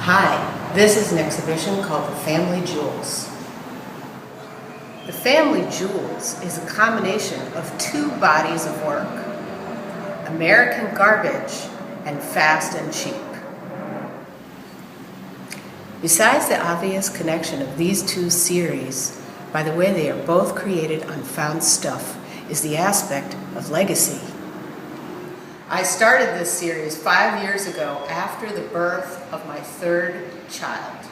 Hi, this is an exhibition called The Family Jewels. The Family Jewels is a combination of two bodies of work, American Garbage and Fast and Cheap. Besides the obvious connection of these two series, by the way they are both created on found stuff, is the aspect of legacy. I started this series 5 years ago after the birth of my third child,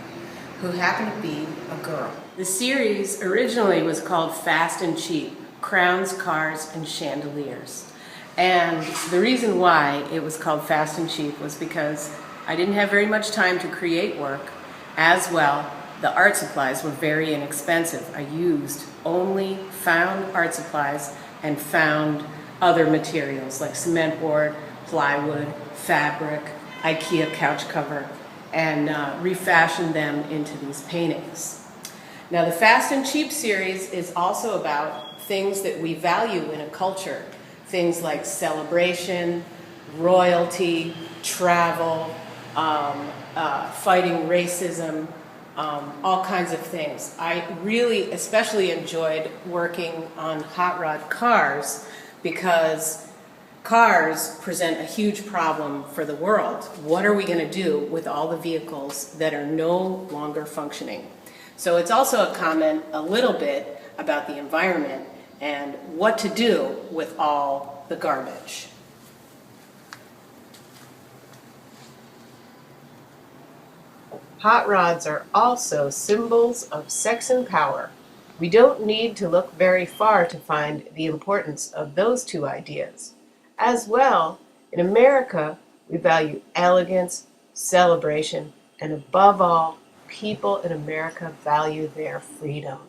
who happened to be a girl. The series originally was called Fast and Cheap, Crowns, Cars, and Chandeliers. And the reason why it was called Fast and Cheap was because I didn't have very much time to create work. As well, the art supplies were very inexpensive. I used only found art supplies and found other materials like cement board, plywood, fabric, IKEA couch cover, and refashioned them into these paintings. Now the Fast and Cheap series is also about things that we value in a culture. Things like celebration, royalty, travel, fighting racism, all kinds of things. I really especially enjoyed working on hot rod cars because cars present a huge problem for the world. What are we going to do with all the vehicles that are no longer functioning? So it's also a comment a little bit about the environment and what to do with all the garbage. Hot rods are also symbols of sex and power. We don't need to look very far to find the importance of those two ideas. As well, in America, we value elegance, celebration, and above all, people in America value their freedom.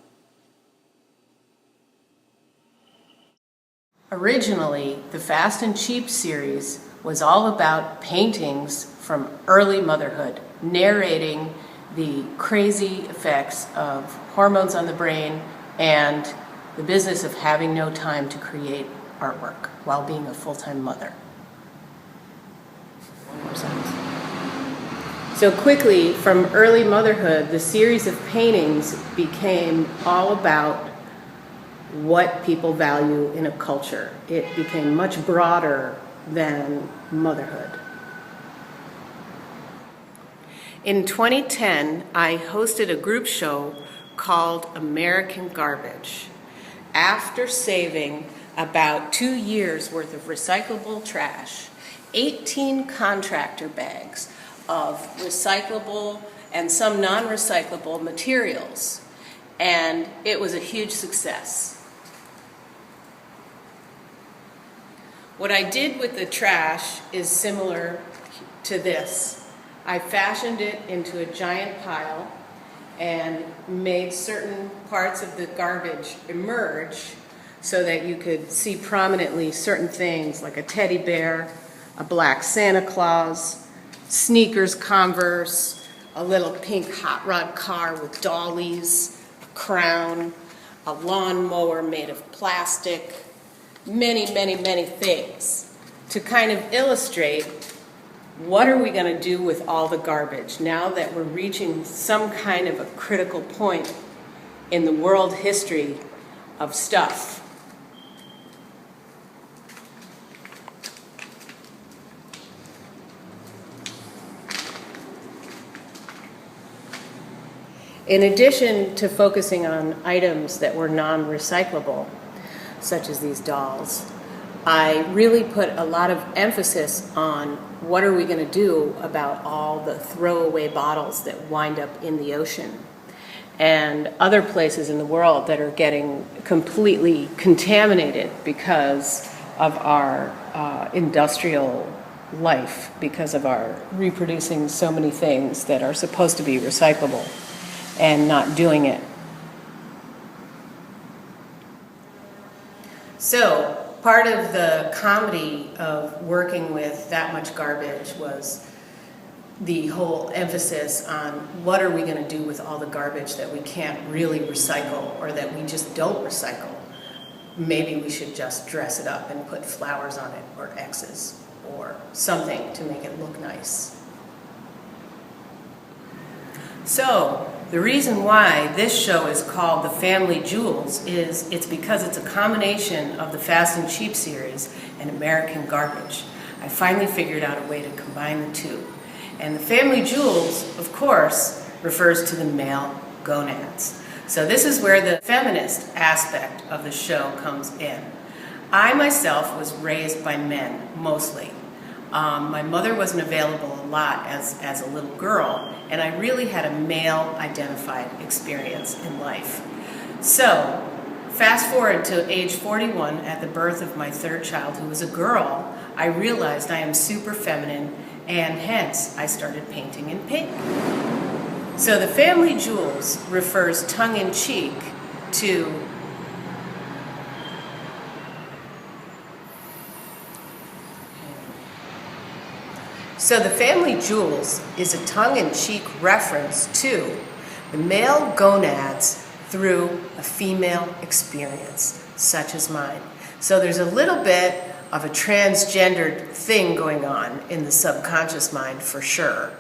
Originally, the Fast and Cheap series was all about paintings from early motherhood, narrating the crazy effects of hormones on the brain and the business of having no time to create artwork while being a full-time mother. So quickly, from early motherhood, the series of paintings became all about what people value in a culture. It became much broader than motherhood. In 2010, I hosted a group show called American Garbage. After saving about 2 years worth of recyclable trash, 18 contractor bags of recyclable and some non-recyclable materials, and it was a huge success. What I did with the trash is similar to this. I fashioned it into a giant pile and made certain parts of the garbage emerge so that you could see prominently certain things like a teddy bear, a black Santa Claus, sneakers, Converse, a little pink hot rod car with dollies, a crown, a lawnmower made of plastic, many, many, many things to kind of illustrate what are we going to do with all the garbage now that we're reaching some kind of a critical point in the world history of stuff. In addition to focusing on items that were non-recyclable, such as these dolls, I really put a lot of emphasis on what are we going to do about all the throwaway bottles that wind up in the ocean and other places in the world that are getting completely contaminated because of our industrial life, because of our reproducing so many things that are supposed to be recyclable and not doing it. So, part of the comedy of working with that much garbage was the whole emphasis on what are we going to do with all the garbage that we can't really recycle or that we just don't recycle. Maybe we should just dress it up and put flowers on it or X's or something to make it look nice. So, the reason why this show is called The Family Jewels is it's because it's a combination of the Fast and Cheap series and American Garbage. I finally figured out a way to combine the two. And The Family Jewels, of course, refers to the male gonads. So this is where the feminist aspect of the show comes in. I myself was raised by men, mostly. My mother wasn't available a lot as a little girl, and I really had a male-identified experience in life. So, fast forward to age 41, at the birth of my third child, who was a girl, I realized I am super feminine, and hence I started painting in pink. So The Family Jewels refers tongue-in-cheek to So The Family Jewels is a tongue-in-cheek reference to the male gonads through a female experience, such as mine. So there's a little bit of a transgendered thing going on in the subconscious mind for sure.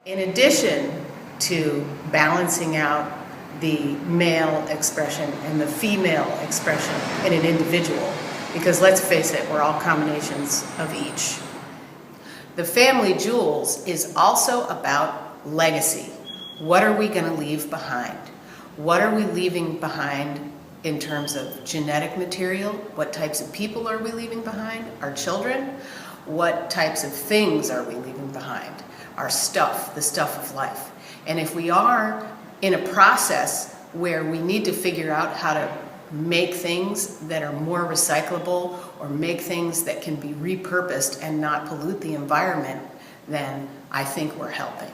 In addition to balancing out the male expression and the female expression in an individual, because let's face it, we're all combinations of each. The Family Jewels is also about legacy. What are we going to leave behind? What are we leaving behind in terms of genetic material? What types of people are we leaving behind? Our children? What types of things are we leaving behind? Our stuff, the stuff of life. And if we are in a process where we need to figure out how to make things that are more recyclable or make things that can be repurposed and not pollute the environment, then I think we're helping.